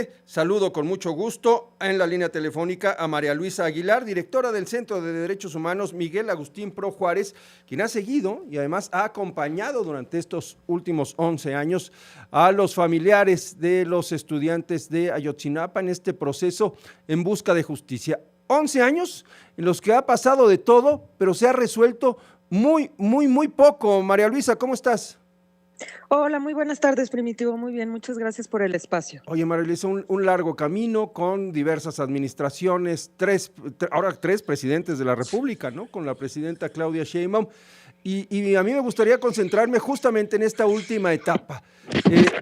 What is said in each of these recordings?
Presidente. Saludo con mucho gusto en la línea telefónica a María Luisa Aguilar, directora del Centro de Derechos Humanos Miguel Agustín Pro Juárez, quien ha seguido y además ha acompañado durante estos últimos 11 años a los familiares de los estudiantes de Ayotzinapa en este proceso en busca de justicia. 11 años en los que ha pasado de todo, pero se ha resuelto muy poco. María Luisa, ¿cómo estás? Hola, muy buenas tardes, Primitivo. Muy bien, muchas gracias por el espacio. Oye, María Luisa, un largo camino con diversas administraciones, ahora tres presidentes de la República, ¿no? Con la presidenta Claudia Sheinbaum. Y a mí me gustaría concentrarme justamente en esta última etapa.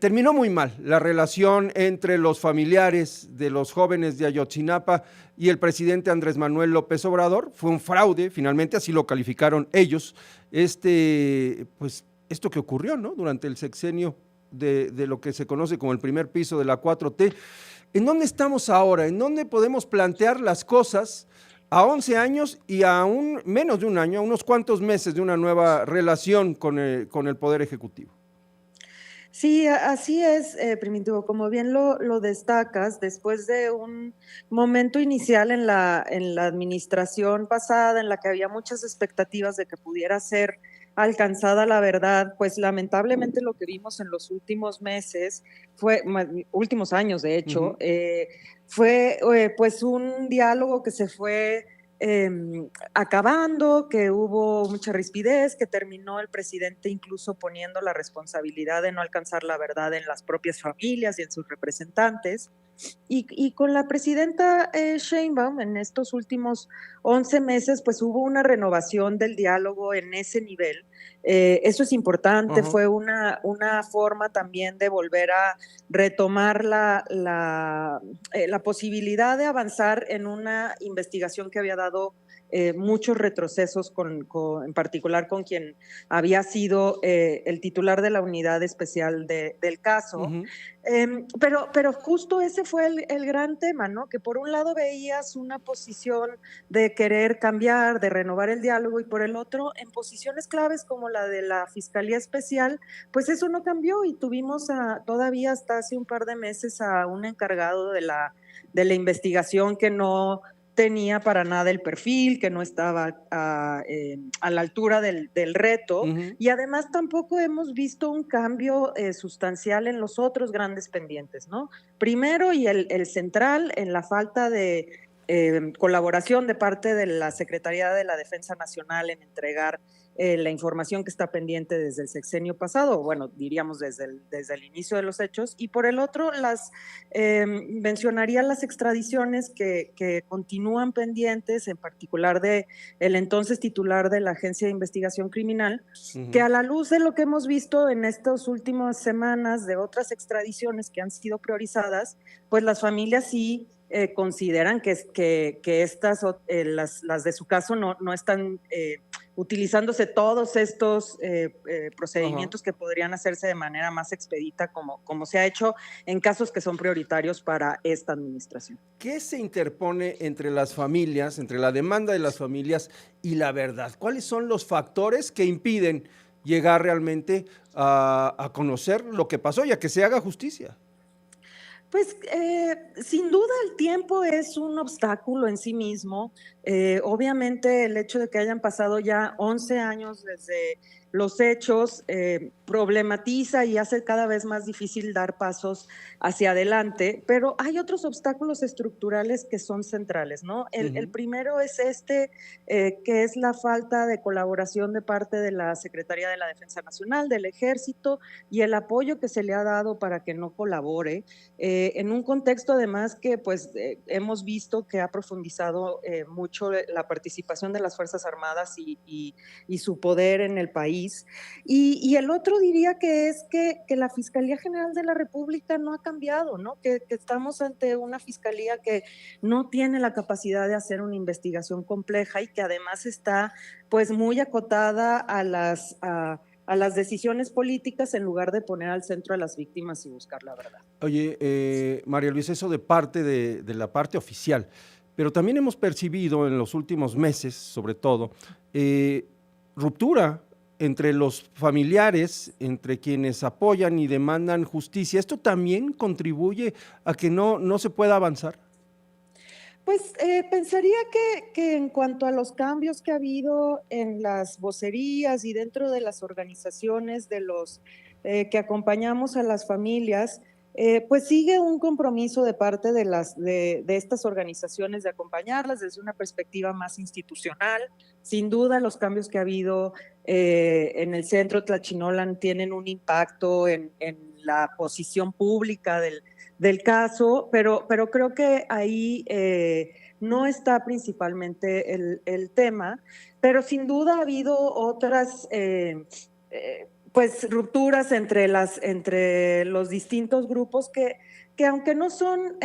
Terminó muy mal la relación entre los familiares de los jóvenes de Ayotzinapa y el presidente Andrés Manuel López Obrador. Fue un fraude, finalmente así lo calificaron ellos. Esto que ocurrió, ¿no? Durante el sexenio de lo que se conoce como el primer piso de la 4T. ¿En dónde estamos ahora? ¿En dónde podemos plantear las cosas a 11 años y a menos de un año, a unos cuantos meses de una nueva relación con el Poder Ejecutivo? Sí, así es, Primitivo. Como bien lo destacas, después de un momento inicial en la administración pasada, en la que había muchas expectativas de que pudiera ser alcanzada la verdad, pues lamentablemente lo que vimos en los últimos meses, últimos años de hecho, fue pues un diálogo que se fue acabando, que hubo mucha rispidez, que terminó el presidente incluso poniendo la responsabilidad de no alcanzar la verdad en las propias familias y en sus representantes. Y con la presidenta Sheinbaum en estos últimos 11 meses, pues hubo una renovación del diálogo en ese nivel. Eso es importante, fue una forma también de volver a retomar la posibilidad de avanzar en una investigación que había dado muchos retrocesos, en particular con quien había sido el titular de la unidad especial del caso. Pero justo ese fue el gran tema, ¿no? Que por un lado veías una posición de querer cambiar, de renovar el diálogo, y por el otro, en posiciones claves como la de la Fiscalía Especial, pues eso no cambió y tuvimos todavía hasta hace un par de meses a un encargado de la investigación que no tenía para nada el perfil, que no estaba a la altura del reto, y además tampoco hemos visto un cambio sustancial en los otros grandes pendientes, ¿no? Primero, y el central, en la falta de colaboración de parte de la Secretaría de la Defensa Nacional en entregar la información que está pendiente desde el sexenio pasado, bueno, diríamos desde el inicio de los hechos, y por el otro, mencionaría las extradiciones que continúan pendientes, en particular de el entonces titular de la Agencia de Investigación Criminal, que a la luz de lo que hemos visto en estas últimas semanas de otras extradiciones que han sido priorizadas, pues las familias sí consideran que estas, las de su caso, no están utilizándose todos estos procedimientos que podrían hacerse de manera más expedita, como se ha hecho en casos que son prioritarios para esta administración. ¿Qué se interpone entre las familias, entre la demanda de las familias y la verdad? ¿Cuáles son los factores que impiden llegar realmente a conocer lo que pasó y a que se haga justicia? Pues sin duda el tiempo es un obstáculo en sí mismo. Obviamente el hecho de que hayan pasado ya 11 años desde los hechos problematiza y hace cada vez más difícil dar pasos hacia adelante, pero hay otros obstáculos estructurales que son centrales, ¿no? El primero es que es la falta de colaboración de parte de la Secretaría de la Defensa Nacional, del Ejército, y el apoyo que se le ha dado para que no colabore, en un contexto además que pues hemos visto que ha profundizado mucho la participación de las Fuerzas Armadas y su poder en el país. Y el otro diría que es que la Fiscalía General de la República no ha cambiado, ¿no? Que estamos ante una fiscalía que no tiene la capacidad de hacer una investigación compleja y que además está pues muy acotada a las decisiones políticas en lugar de poner al centro a las víctimas y buscar la verdad. Oye, María Luisa, eso de parte de la parte oficial, pero también hemos percibido en los últimos meses, sobre todo, ruptura entre los familiares, entre quienes apoyan y demandan justicia, ¿esto también contribuye a que no se pueda avanzar? Pues pensaría que en cuanto a los cambios que ha habido en las vocerías y dentro de las organizaciones de los que acompañamos a las familias, pues sigue un compromiso de parte de estas organizaciones de acompañarlas desde una perspectiva más institucional. Sin duda, los cambios que ha habido en el centro Tlachinolan tienen un impacto en la posición pública del caso, pero creo que ahí no está principalmente el tema, pero sin duda ha habido otras pues rupturas entre los distintos grupos que aunque no son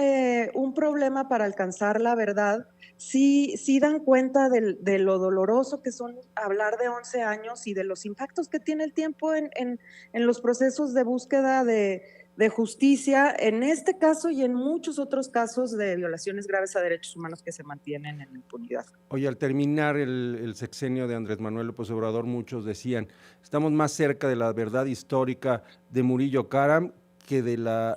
un problema para alcanzar la verdad, sí dan cuenta de lo doloroso que son hablar de 11 años y de los impactos que tiene el tiempo en los procesos de búsqueda de justicia, en este caso y en muchos otros casos de violaciones graves a derechos humanos que se mantienen en la impunidad. Oye, al terminar el sexenio de Andrés Manuel López Obrador, muchos decían, estamos más cerca de la verdad histórica de Murillo Karam que de la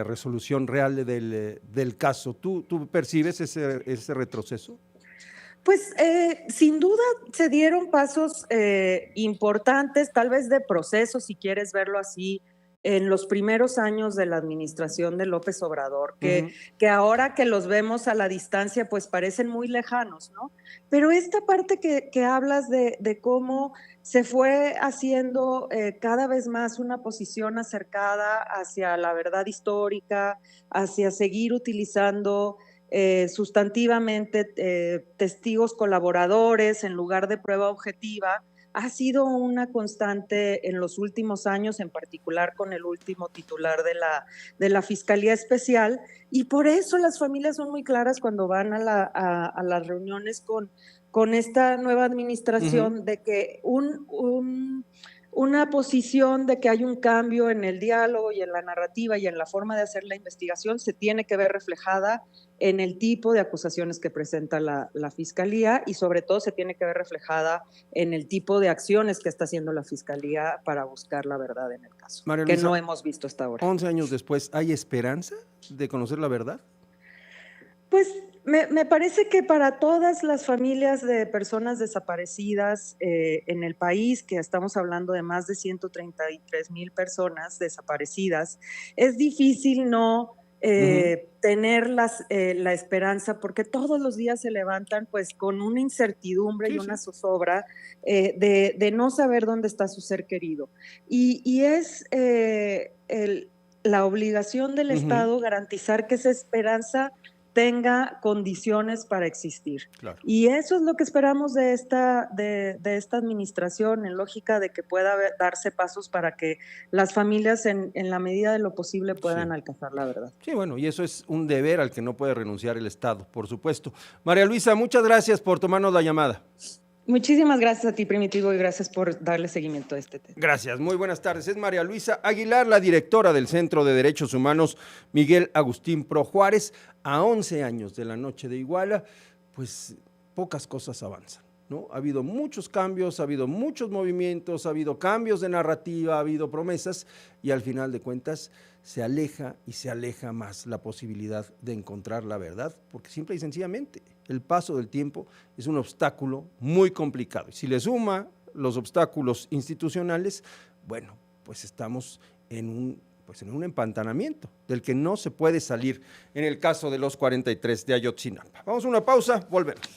resolución real del caso. ¿Tú percibes ese retroceso? Pues sin duda se dieron pasos importantes, tal vez de proceso, si quieres verlo así, en los primeros años de la administración de López Obrador, que ahora que los vemos a la distancia, pues parecen muy lejanos, ¿no? Pero esta parte que hablas de cómo se fue haciendo cada vez más una posición acercada hacia la verdad histórica, hacia seguir utilizando sustantivamente testigos colaboradores en lugar de prueba objetiva, ha sido una constante en los últimos años, en particular con el último titular de la Fiscalía Especial, y por eso las familias son muy claras cuando van a las reuniones con esta nueva administración, de que una posición de que hay un cambio en el diálogo y en la narrativa y en la forma de hacer la investigación se tiene que ver reflejada en el tipo de acusaciones que presenta la Fiscalía y sobre todo se tiene que ver reflejada en el tipo de acciones que está haciendo la Fiscalía para buscar la verdad en el caso, María Luisa, que no hemos visto hasta ahora. 11 años después, ¿hay esperanza de conocer la verdad? Pues me parece que para todas las familias de personas desaparecidas en el país, que estamos hablando de más de 133,000 personas desaparecidas, es difícil no tener la esperanza, porque todos los días se levantan pues con una incertidumbre y una zozobra de no saber dónde está su ser querido. Y es la obligación del Estado garantizar que esa esperanza tenga condiciones para existir. Claro. Y eso es lo que esperamos de esta administración, en lógica de que pueda darse pasos para que las familias en la medida de lo posible puedan alcanzar la verdad. Sí, bueno, y eso es un deber al que no puede renunciar el Estado, por supuesto. María Luisa, muchas gracias por tomarnos la llamada. Muchísimas gracias a ti, Primitivo, y gracias por darle seguimiento a este tema. Gracias, muy buenas tardes. Es María Luisa Aguilar, la directora del Centro de Derechos Humanos Miguel Agustín Pro Juárez. A 11 años de la noche de Iguala, pues pocas cosas avanzan, ¿no? Ha habido muchos cambios, ha habido muchos movimientos, ha habido cambios de narrativa, ha habido promesas y al final de cuentas se aleja y se aleja más la posibilidad de encontrar la verdad, porque simple y sencillamente el paso del tiempo es un obstáculo muy complicado. Y si le suma los obstáculos institucionales, bueno, pues estamos en un empantanamiento del que no se puede salir en el caso de los 43 de Ayotzinapa. Vamos a una pausa, volvemos.